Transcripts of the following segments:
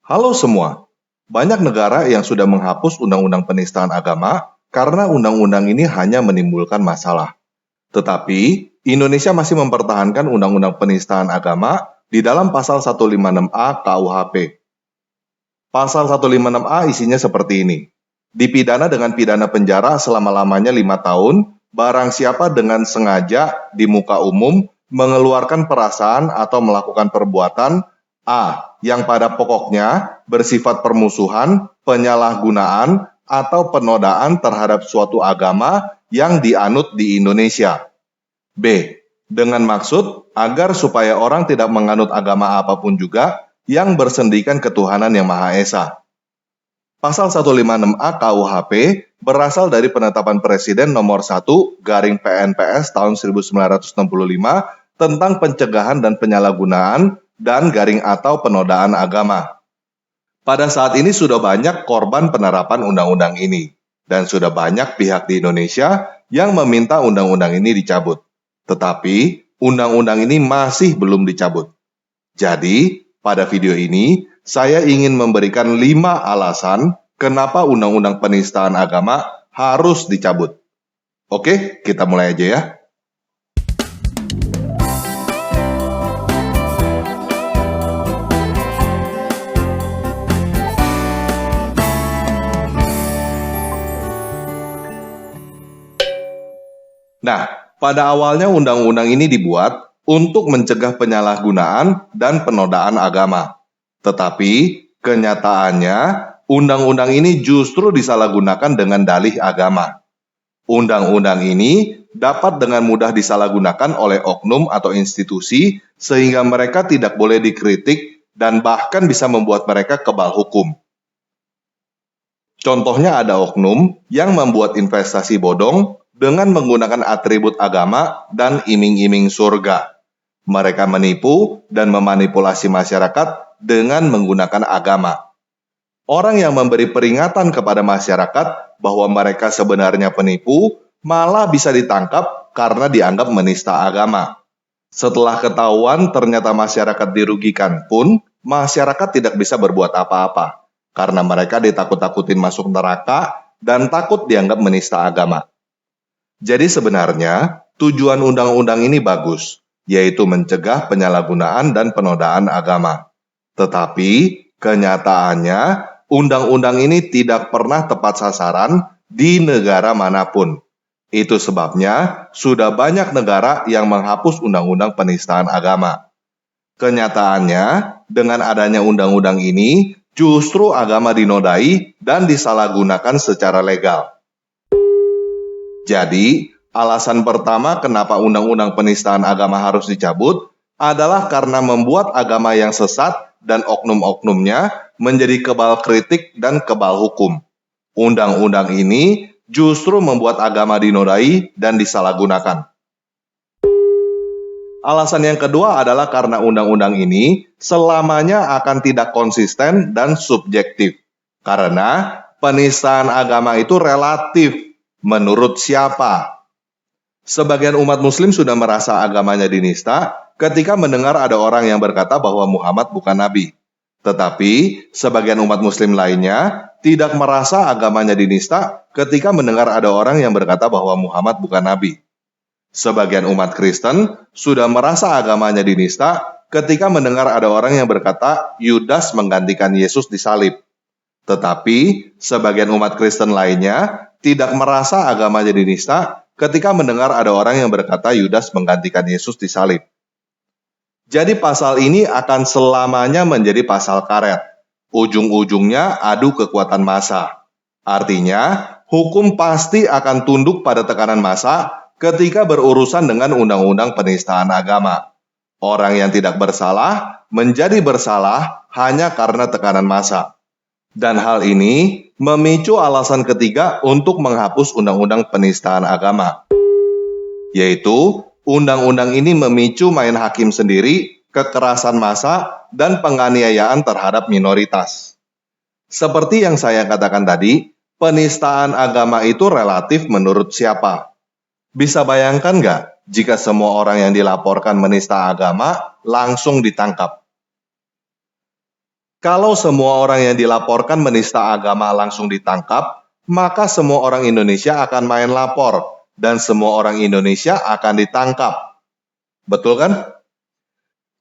Halo semua, banyak negara yang sudah menghapus undang-undang penistaan agama karena undang-undang ini hanya menimbulkan masalah. Tetapi, Indonesia masih mempertahankan undang-undang penistaan agama di dalam pasal 156A KUHP. Pasal 156A isinya seperti ini. Dipidana dengan pidana penjara selama-lamanya 5 tahun, barang siapa dengan sengaja di muka umum mengeluarkan perasaan atau melakukan perbuatan A. Yang pada pokoknya bersifat permusuhan, penyalahgunaan, atau penodaan terhadap suatu agama yang dianut di Indonesia. B. Dengan maksud agar supaya orang tidak menganut agama apapun juga yang bersendikan ketuhanan yang Maha Esa. Pasal 156A KUHP berasal dari penetapan Presiden nomor 1/PNPS tahun 1965 tentang pencegahan dan penyalahgunaan dan atau penodaan agama. Pada saat ini sudah banyak korban penerapan undang-undang ini, dan sudah banyak pihak di Indonesia yang meminta undang-undang ini dicabut. Tetapi, undang-undang ini masih belum dicabut. Jadi, pada video ini, saya ingin memberikan 5 alasan kenapa undang-undang penistaan agama harus dicabut. Oke, kita mulai aja ya. Nah, pada awalnya undang-undang ini dibuat untuk mencegah penyalahgunaan dan penodaan agama. Tetapi, kenyataannya, undang-undang ini justru disalahgunakan dengan dalih agama. Undang-undang ini dapat dengan mudah disalahgunakan oleh oknum atau institusi sehingga mereka tidak boleh dikritik dan bahkan bisa membuat mereka kebal hukum. Contohnya ada oknum yang membuat investasi bodong dengan menggunakan atribut agama dan iming-iming surga. Mereka menipu dan memanipulasi masyarakat dengan menggunakan agama. Orang yang memberi peringatan kepada masyarakat bahwa mereka sebenarnya penipu malah bisa ditangkap karena dianggap menista agama. Setelah ketahuan ternyata masyarakat dirugikan pun, masyarakat tidak bisa berbuat apa-apa karena mereka ditakut-takutin masuk neraka dan takut dianggap menista agama. Jadi sebenarnya tujuan undang-undang ini bagus, yaitu mencegah penyalahgunaan dan penodaan agama. Tetapi kenyataannya undang-undang ini tidak pernah tepat sasaran di negara manapun. Itu sebabnya sudah banyak negara yang menghapus undang-undang penistaan agama. Kenyataannya, dengan adanya undang-undang ini, justru agama dinodai dan disalahgunakan secara legal. Jadi, alasan pertama kenapa undang-undang penistaan agama harus dicabut adalah karena membuat agama yang sesat dan oknum-oknumnya menjadi kebal kritik dan kebal hukum. Undang-undang ini justru membuat agama dinodai dan disalahgunakan. Alasan yang kedua adalah karena undang-undang ini selamanya akan tidak konsisten dan subjektif. Karena penistaan agama itu relatif. Menurut siapa? Sebagian umat muslim sudah merasa agamanya dinista ketika mendengar ada orang yang berkata bahwa Muhammad bukan nabi. Tetapi, sebagian umat muslim lainnya tidak merasa agamanya dinista ketika mendengar ada orang yang berkata bahwa Muhammad bukan nabi. Sebagian umat Kristen sudah merasa agamanya dinista ketika mendengar ada orang yang berkata Yudas menggantikan Yesus di salib. Tetapi, sebagian umat Kristen lainnya tidak merasa agamanya dinista ketika mendengar ada orang yang berkata Yudas menggantikan Yesus di salib. Jadi pasal ini akan selamanya menjadi pasal karet. Ujung-ujungnya adu kekuatan massa. Artinya, hukum pasti akan tunduk pada tekanan massa ketika berurusan dengan undang-undang penistaan agama. Orang yang tidak bersalah menjadi bersalah hanya karena tekanan massa. Dan hal ini memicu alasan ketiga untuk menghapus undang-undang penistaan agama. Yaitu, undang-undang ini memicu main hakim sendiri, kekerasan massa, dan penganiayaan terhadap minoritas. Seperti yang saya katakan tadi, penistaan agama itu relatif menurut siapa? Bisa bayangkan nggak jika semua orang yang dilaporkan menista agama langsung ditangkap? Kalau semua orang yang dilaporkan menista agama langsung ditangkap, maka semua orang Indonesia akan main lapor, dan semua orang Indonesia akan ditangkap. Betul kan?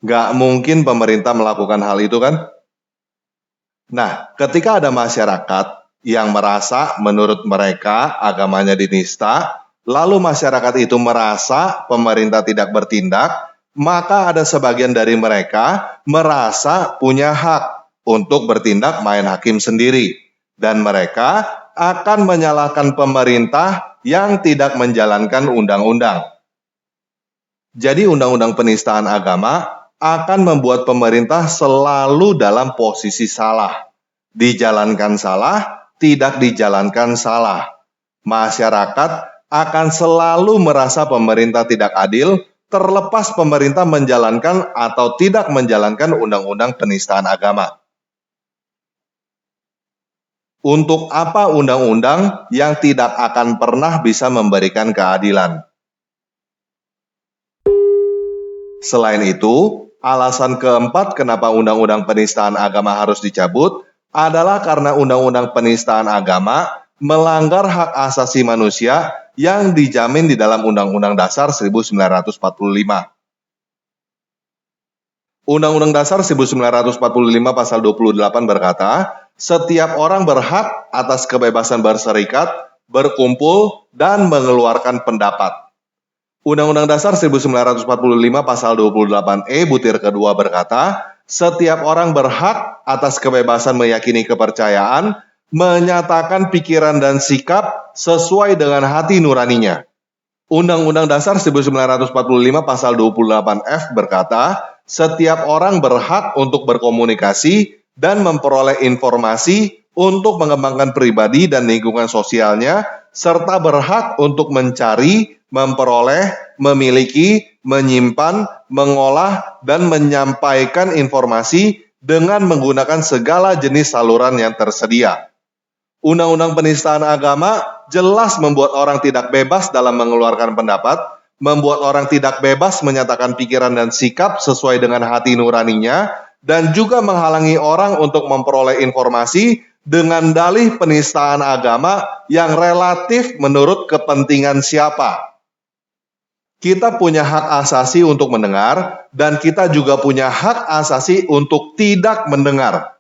Nggak mungkin pemerintah melakukan hal itu kan? Nah, ketika ada masyarakat yang merasa menurut mereka agamanya dinista, lalu masyarakat itu merasa pemerintah tidak bertindak, maka ada sebagian dari mereka merasa punya hak untuk bertindak main hakim sendiri. Dan mereka akan menyalahkan pemerintah yang tidak menjalankan undang-undang. Jadi undang-undang penistaan agama akan membuat pemerintah selalu dalam posisi salah. Dijalankan salah, tidak dijalankan salah. Masyarakat akan selalu merasa pemerintah tidak adil, terlepas pemerintah menjalankan atau tidak menjalankan undang-undang penistaan agama. Untuk apa undang-undang yang tidak akan pernah bisa memberikan keadilan? Selain itu, alasan keempat kenapa undang-undang penistaan agama harus dicabut adalah karena undang-undang penistaan agama melanggar hak asasi manusia yang dijamin di dalam Undang-Undang Dasar 1945. Undang-Undang Dasar 1945 pasal 28 berkata, setiap orang berhak atas kebebasan berserikat, berkumpul, dan mengeluarkan pendapat. Undang-Undang Dasar 1945 pasal 28E butir kedua berkata, setiap orang berhak atas kebebasan meyakini kepercayaan, menyatakan pikiran dan sikap sesuai dengan hati nuraninya. Undang-Undang Dasar 1945 pasal 28F berkata, setiap orang berhak untuk berkomunikasi dan memperoleh informasi untuk mengembangkan pribadi dan lingkungan sosialnya, serta berhak untuk mencari, memperoleh, memiliki, menyimpan, mengolah, dan menyampaikan informasi dengan menggunakan segala jenis saluran yang tersedia. Undang-undang penistaan agama jelas membuat orang tidak bebas dalam mengeluarkan pendapat, membuat orang tidak bebas menyatakan pikiran dan sikap sesuai dengan hati nuraninya, dan juga menghalangi orang untuk memperoleh informasi dengan dalih penistaan agama yang relatif menurut kepentingan siapa. Kita punya hak asasi untuk mendengar, dan kita juga punya hak asasi untuk tidak mendengar.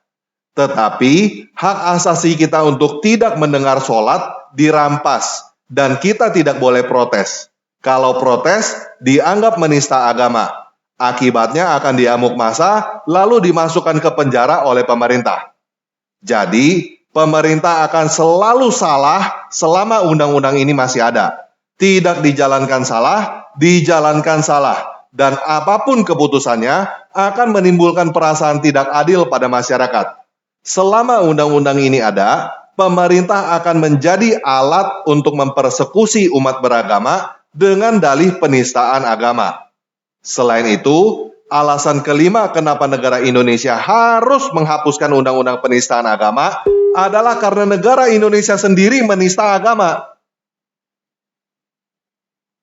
Tetapi hak asasi kita untuk tidak mendengar sholat dirampas, dan kita tidak boleh protes. Kalau protes, dianggap menista agama. Akibatnya akan diamuk massa, lalu dimasukkan ke penjara oleh pemerintah. Jadi, pemerintah akan selalu salah selama undang-undang ini masih ada. Tidak dijalankan salah, dijalankan salah. Dan apapun keputusannya akan menimbulkan perasaan tidak adil pada masyarakat. Selama undang-undang ini ada, pemerintah akan menjadi alat untuk mempersekusi umat beragama dengan dalih penistaan agama. Selain itu, alasan kelima kenapa negara Indonesia harus menghapuskan undang-undang penistaan agama adalah karena negara Indonesia sendiri menista agama.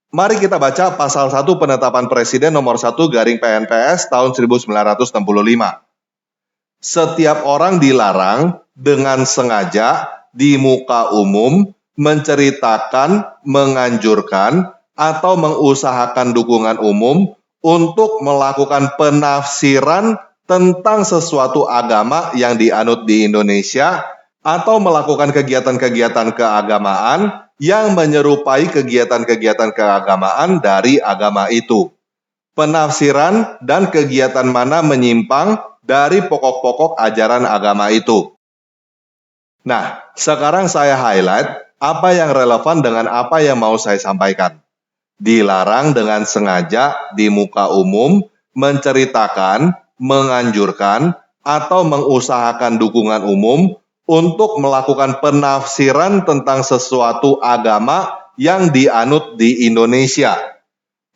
Mari kita baca pasal 1 penetapan Presiden nomor 1/PNPS tahun 1965. Setiap orang dilarang dengan sengaja di muka umum menceritakan, menganjurkan, atau mengusahakan dukungan umum untuk melakukan penafsiran tentang sesuatu agama yang dianut di Indonesia atau melakukan kegiatan-kegiatan keagamaan yang menyerupai kegiatan-kegiatan keagamaan dari agama itu. Penafsiran dan kegiatan mana menyimpang dari pokok-pokok ajaran agama itu. Nah, sekarang saya highlight apa yang relevan dengan apa yang mau saya sampaikan. Dilarang dengan sengaja di muka umum menceritakan, menganjurkan, atau mengusahakan dukungan umum untuk melakukan penafsiran tentang sesuatu agama yang dianut di Indonesia.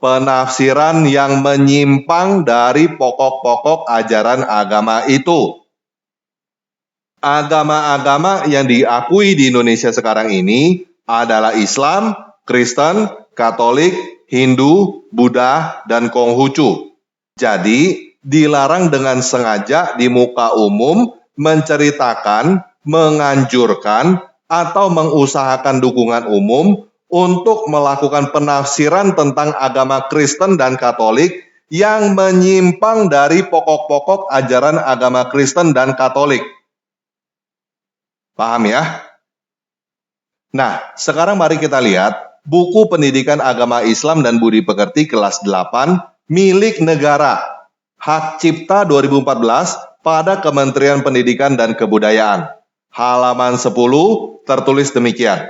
Penafsiran yang menyimpang dari pokok-pokok ajaran agama itu. Agama-agama yang diakui di Indonesia sekarang ini adalah Islam, Kristen, Katolik, Hindu, Buddha, dan Konghucu. Jadi, dilarang dengan sengaja di muka umum menceritakan, menganjurkan, atau mengusahakan dukungan umum untuk melakukan penafsiran tentang agama Kristen dan Katolik yang menyimpang dari pokok-pokok ajaran agama Kristen dan Katolik. Paham ya? Nah, sekarang mari kita lihat buku Pendidikan Agama Islam dan Budi Pekerti kelas 8 milik negara. Hak Cipta 2014 pada Kementerian Pendidikan dan Kebudayaan. Halaman 10 tertulis demikian.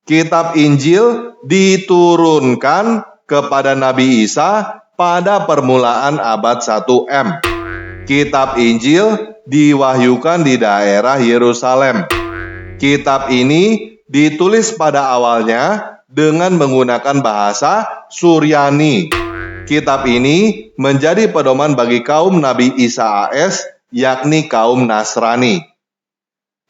Kitab Injil diturunkan kepada Nabi Isa pada permulaan abad 1 M. Kitab Injil diwahyukan di daerah Yerusalem. Kitab ini ditulis pada awalnya dengan menggunakan bahasa Suryani. Kitab ini menjadi pedoman bagi kaum Nabi Isa AS, yakni kaum Nasrani.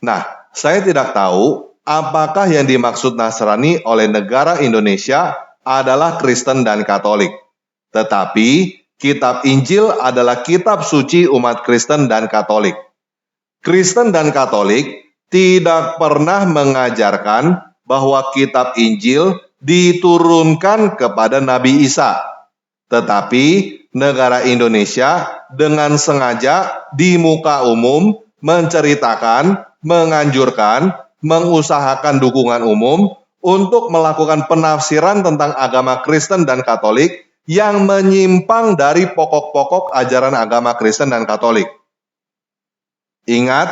Nah, saya tidak tahu apakah yang dimaksud Nasrani oleh negara Indonesia adalah Kristen dan Katolik. Tetapi, Kitab Injil adalah kitab suci umat Kristen dan Katolik. Kristen dan Katolik tidak pernah mengajarkan bahwa kitab Injil diturunkan kepada Nabi Isa. Tetapi negara Indonesia dengan sengaja di muka umum menceritakan, menganjurkan, mengusahakan dukungan umum untuk melakukan penafsiran tentang agama Kristen dan Katolik yang menyimpang dari pokok-pokok ajaran agama Kristen dan Katolik. Ingat,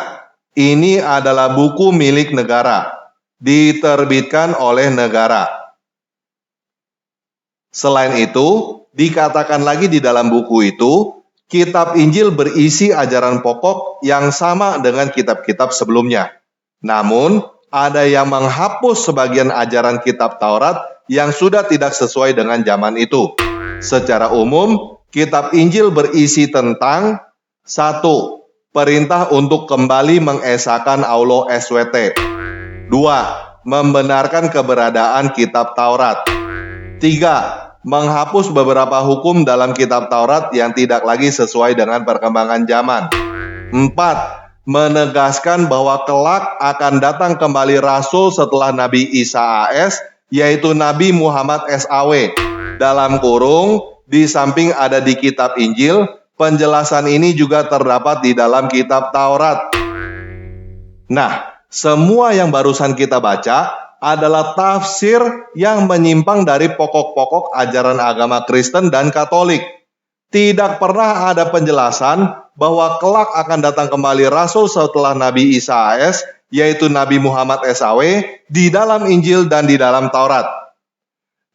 ini adalah buku milik negara, diterbitkan oleh negara. Selain itu, dikatakan lagi di dalam buku itu, kitab Injil berisi ajaran pokok yang sama dengan kitab-kitab sebelumnya. Namun, ada yang menghapus sebagian ajaran kitab Taurat yang sudah tidak sesuai dengan zaman itu. Secara umum, kitab Injil berisi tentang 1. Perintah untuk kembali mengesahkan Allah SWT. 2. Membenarkan keberadaan kitab Taurat. 3. Menghapus beberapa hukum dalam kitab Taurat yang tidak lagi sesuai dengan perkembangan zaman. 4. Menegaskan bahwa kelak akan datang kembali Rasul setelah Nabi Isa AS, yaitu Nabi Muhammad SAW. Dalam kurung, di samping ada di kitab Injil, penjelasan ini juga terdapat di dalam kitab Taurat. Nah, semua yang barusan kita baca adalah tafsir yang menyimpang dari pokok-pokok ajaran agama Kristen dan Katolik. Tidak pernah ada penjelasan bahwa kelak akan datang kembali Rasul setelah Nabi Isa AS, yaitu Nabi Muhammad SAW, di dalam Injil dan di dalam Taurat.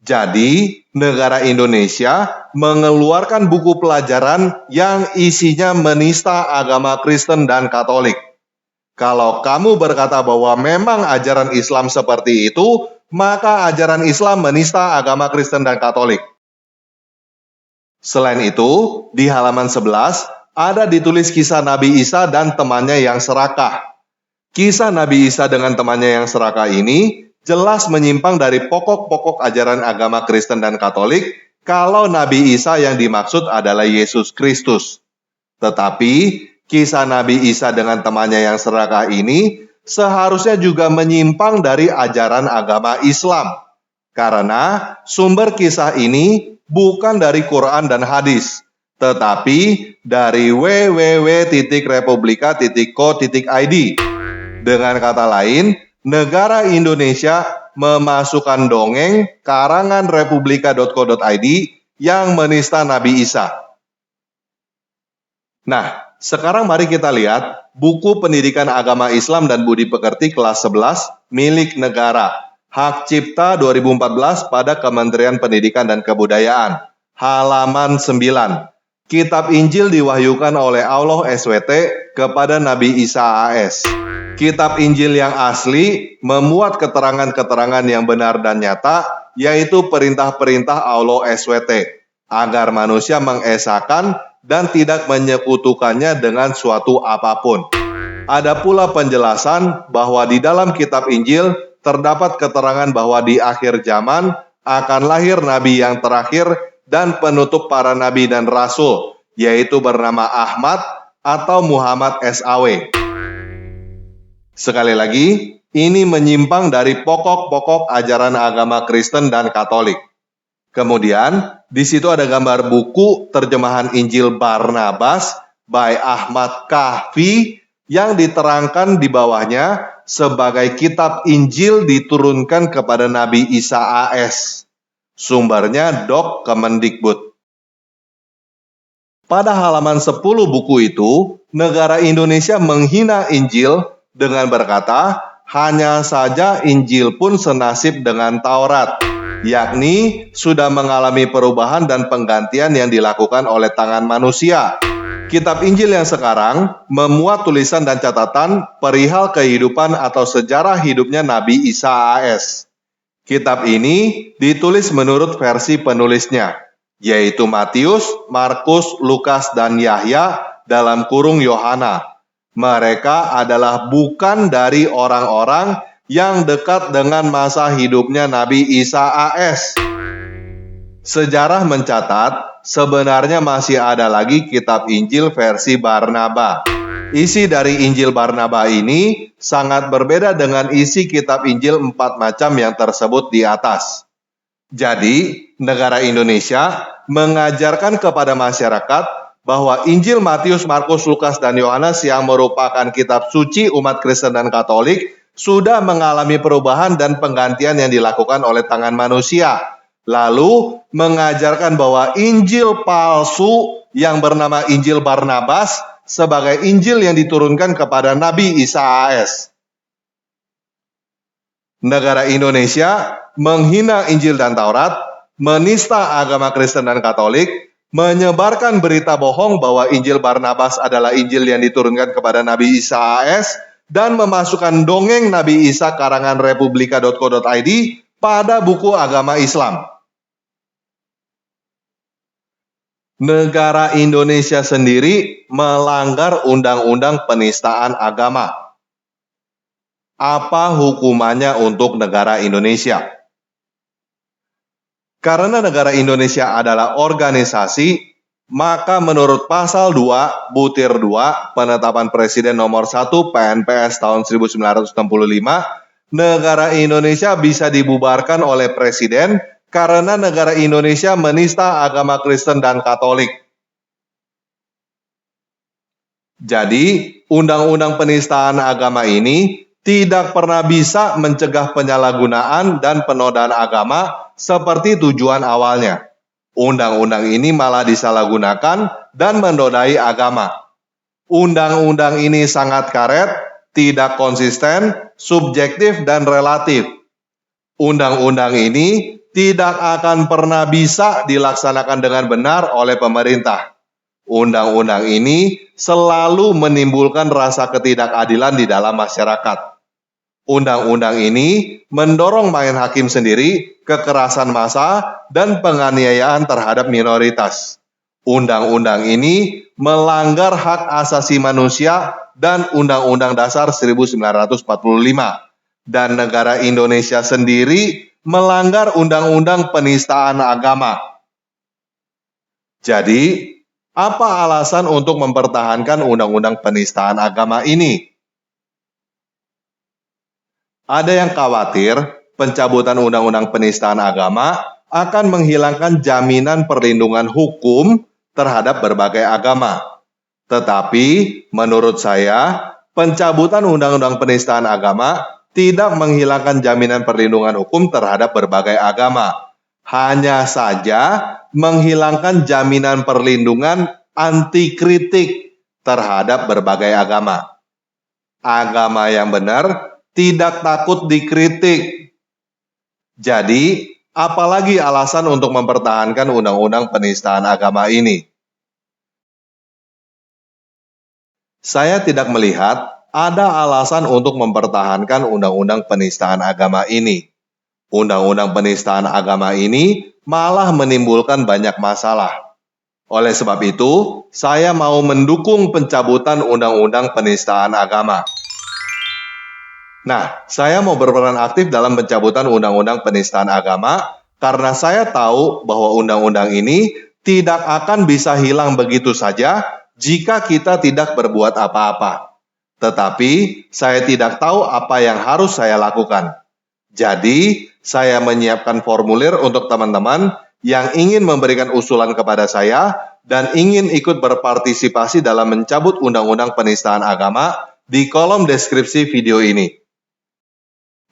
Jadi, negara Indonesia mengeluarkan buku pelajaran yang isinya menista agama Kristen dan Katolik. Kalau kamu berkata bahwa memang ajaran Islam seperti itu, maka ajaran Islam menista agama Kristen dan Katolik. Selain itu, di halaman 11 ada ditulis kisah Nabi Isa dan temannya yang serakah. Kisah Nabi Isa dengan temannya yang serakah ini jelas menyimpang dari pokok-pokok ajaran agama Kristen dan Katolik kalau Nabi Isa yang dimaksud adalah Yesus Kristus. Tetapi, kisah Nabi Isa dengan temannya yang serakah ini seharusnya juga menyimpang dari ajaran agama Islam. Karena sumber kisah ini bukan dari Quran dan hadis, tetapi dari www.republika.co.id. Dengan kata lain, negara Indonesia memasukkan dongeng karangan republika.co.id yang menista Nabi Isa. Nah, sekarang mari kita lihat buku Pendidikan Agama Islam dan Budi Pekerti kelas 11 milik negara. Hak Cipta 2014 pada Kementerian Pendidikan dan Kebudayaan. Halaman 9. Kitab Injil diwahyukan oleh Allah SWT kepada Nabi Isa AS. Kitab Injil yang asli memuat keterangan-keterangan yang benar dan nyata, yaitu perintah-perintah Allah SWT, agar manusia mengesahkan dan tidak menyekutukannya dengan suatu apapun. Ada pula penjelasan bahwa di dalam kitab Injil terdapat keterangan bahwa di akhir zaman akan lahir nabi yang terakhir dan penutup para nabi dan rasul, yaitu bernama Ahmad atau Muhammad SAW. Sekali lagi, ini menyimpang dari pokok-pokok ajaran agama Kristen dan Katolik. Kemudian, di situ ada gambar buku terjemahan Injil Barnabas by Ahmad Kahfi yang diterangkan di bawahnya sebagai kitab Injil diturunkan kepada Nabi Isa AS. Sumbernya Dok Kemendikbud. Pada halaman 10 buku itu, negara Indonesia menghina Injil dengan berkata, hanya saja Injil pun senasib dengan Taurat, yakni sudah mengalami perubahan dan penggantian yang dilakukan oleh tangan manusia. Kitab Injil yang sekarang memuat tulisan dan catatan perihal kehidupan atau sejarah hidupnya Nabi Isa AS. Kitab ini ditulis menurut versi penulisnya, yaitu Matius, Markus, Lukas, dan Yahya dalam kurung Yohana. Mereka adalah bukan dari orang-orang yang dekat dengan masa hidupnya Nabi Isa AS. Sejarah mencatat, sebenarnya masih ada lagi kitab Injil versi Barnaba. Isi dari Injil Barnaba ini sangat berbeda dengan isi kitab Injil 4 macam yang tersebut di atas. Jadi, negara Indonesia mengajarkan kepada masyarakat bahwa Injil Matius, Markus, Lukas, dan Yohanes yang merupakan kitab suci umat Kristen dan Katolik sudah mengalami perubahan dan penggantian yang dilakukan oleh tangan manusia. Lalu mengajarkan bahwa Injil palsu yang bernama Injil Barnabas sebagai Injil yang diturunkan kepada Nabi Isa AS. Negara Indonesia menghina Injil dan Taurat, menista agama Kristen dan Katolik, menyebarkan berita bohong bahwa Injil Barnabas adalah Injil yang diturunkan kepada Nabi Isa AS, dan memasukkan dongeng Nabi Isa karangan republika.co.id pada buku agama Islam. Negara Indonesia sendiri melanggar undang-undang penistaan agama. Apa hukumannya untuk negara Indonesia? Karena negara Indonesia adalah organisasi, maka menurut pasal 2, butir 2, penetapan Presiden nomor 1 PNPS tahun 1965, negara Indonesia bisa dibubarkan oleh Presiden karena negara Indonesia menista agama Kristen dan Katolik. Jadi, undang-undang penistaan agama ini tidak pernah bisa mencegah penyalahgunaan dan penodaan agama seperti tujuan awalnya. Undang-undang ini malah disalahgunakan dan menodai agama. Undang-undang ini sangat karet, tidak konsisten, subjektif, dan relatif. Undang-undang ini tidak akan pernah bisa dilaksanakan dengan benar oleh pemerintah. Undang-undang ini selalu menimbulkan rasa ketidakadilan di dalam masyarakat. Undang-undang ini mendorong main hakim sendiri, kekerasan massa, dan penganiayaan terhadap minoritas. Undang-undang ini melanggar hak asasi manusia dan Undang-Undang Dasar 1945. Dan negara Indonesia sendiri melanggar Undang-Undang Penistaan Agama. Jadi, apa alasan untuk mempertahankan Undang-Undang Penistaan Agama ini? Ada yang khawatir pencabutan Undang-Undang Penistaan Agama akan menghilangkan jaminan perlindungan hukum terhadap berbagai agama. Tetapi, menurut saya, pencabutan Undang-Undang Penistaan Agama tidak menghilangkan jaminan perlindungan hukum terhadap berbagai agama. Hanya saja menghilangkan jaminan perlindungan anti kritik terhadap berbagai agama. Agama yang benar tidak takut dikritik. Jadi, apalagi alasan untuk mempertahankan Undang-Undang Penistaan Agama ini? Saya tidak melihat ada alasan untuk mempertahankan Undang-Undang Penistaan Agama ini. Undang-Undang Penistaan Agama ini malah menimbulkan banyak masalah. Oleh sebab itu, saya mau mendukung pencabutan Undang-Undang Penistaan Agama. Nah, saya mau berperan aktif dalam pencabutan Undang-Undang Penistaan Agama karena saya tahu bahwa undang-undang ini tidak akan bisa hilang begitu saja jika kita tidak berbuat apa-apa. Tetapi saya tidak tahu apa yang harus saya lakukan. Jadi, saya menyiapkan formulir untuk teman-teman yang ingin memberikan usulan kepada saya dan ingin ikut berpartisipasi dalam mencabut undang-undang penistaan agama di kolom deskripsi video ini.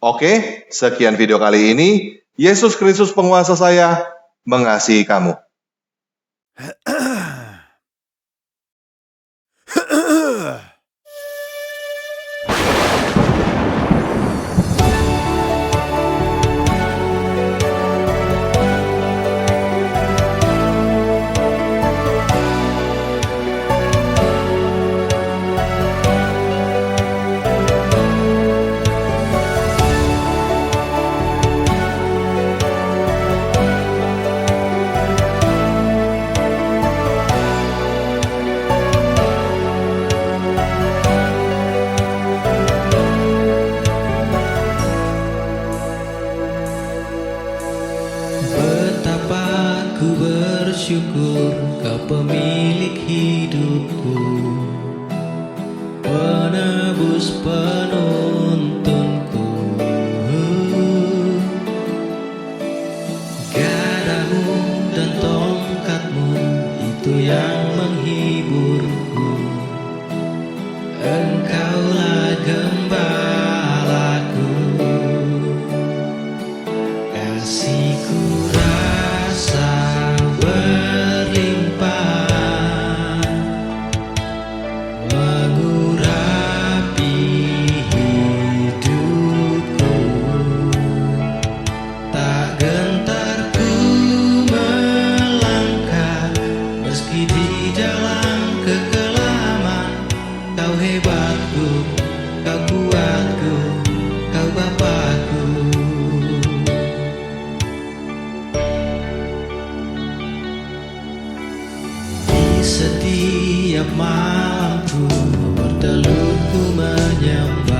Oke, sekian video kali ini. Yesus Kristus penguasa saya mengasihi kamu. Ku bersyukur Kau pemilik hidupku, penebus penuntunku. Gadamu dan tongkatmu itu yang menghiburku. Engkaulah gembalaku, kasihku rasa berlimpah, mengurapi hidupku. Tak gentar ku melangkah, meski di dalam kekelaman. Kau hebatku, kau kuatku, kau Bapakku. Setiap malamku bertelut ku menyembah.